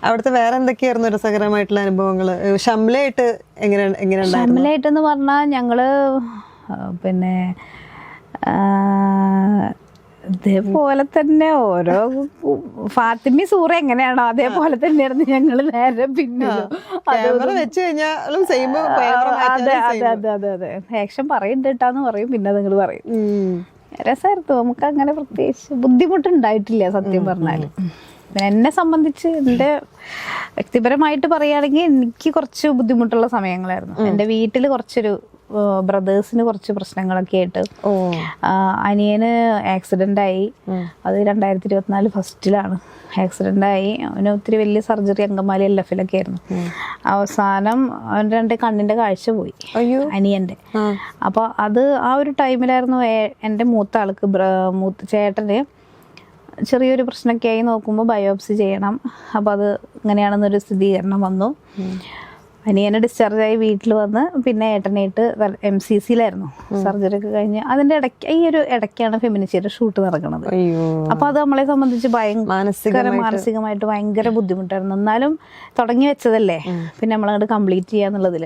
അവിടുത്തെ വേറെ എന്തൊക്കെയായിരുന്നു രസകരമായിട്ടുള്ള അനുഭവങ്ങള്? ഷംലയായിട്ട് എങ്ങനെ ഷംലയായിട്ടെന്ന് പറഞ്ഞാൽ ഞങ്ങള് പിന്നെ ഇതേപോലെ തന്നെ ഓരോ ഫാത്തിമി സൂറ എങ്ങനെയാണോ അതേപോലെ തന്നെയായിരുന്നു ഞങ്ങള് നേരെ പിന്നെ അതെ അതെ അതെ അതെ അതെ ആക്ഷൻ പറയണ്ടിട്ടാന്ന് പറയും, പിന്നെ നിങ്ങൾ പറയും. രസമായിരുന്നു. നമുക്ക് അങ്ങനെ പ്രത്യേകിച്ച് ബുദ്ധിമുട്ടുണ്ടായിട്ടില്ല സത്യം പറഞ്ഞാല്. പിന്നെ എന്നെ സംബന്ധിച്ച് എൻ്റെ വ്യക്തിപരമായിട്ട് പറയുകയാണെങ്കിൽ എനിക്ക് കുറച്ച് ബുദ്ധിമുട്ടുള്ള സമയങ്ങളായിരുന്നു. എൻ്റെ വീട്ടിൽ കുറച്ചൊരു ബ്രദേഴ്സിന് കുറച്ച് പ്രശ്നങ്ങളൊക്കെ ആയിട്ട് അനിയന് ആക്സിഡൻ്റ് ആയി. അത് 2024 ഫസ്റ്റിലാണ് ആക്സിഡൻ്റ് ആയി. അവന് ഒത്തിരി വലിയ സർജറി അങ്കമാലി LF-ലൊക്കെ ആയിരുന്നു. അവസാനം അവൻ്റെ 2 കണ്ണിൻ്റെ കാഴ്ച പോയി അനിയൻ്റെ. അപ്പോൾ അത് ആ ഒരു ടൈമിലായിരുന്നു എൻ്റെ മൂത്ത ആൾക്ക് ചേട്ടന് ചെറിയൊരു പ്രശ്നമൊക്കെ ആയി നോക്കുമ്പോൾ ബയോപ്സി ചെയ്യണം. അപ്പോൾ അത് ഇങ്ങനെയാണെന്നൊരു സ്ഥിരീകരണം വന്നു. അനിയനെ ഡിസ്ചാർജായി വീട്ടിൽ വന്ന് പിന്നെ ഏട്ടനായിട്ട് MCC-യിലായിരുന്നു സർജറി ഒക്കെ കഴിഞ്ഞ്. അതിൻ്റെ ഈ ഒരു ഇടയ്ക്കാണ് ഫെമിനിച്ചിയുടെ ഷൂട്ട് നടക്കുന്നത്. അപ്പോൾ അത് നമ്മളെ സംബന്ധിച്ച് മാനസികമായിട്ട് ഭയങ്കര ബുദ്ധിമുട്ടായിരുന്നു. എന്നാലും തുടങ്ങി വെച്ചതല്ലേ, പിന്നെ നമ്മളങ്ങോട്ട് കംപ്ലീറ്റ് ചെയ്യാന്നുള്ളതിൽ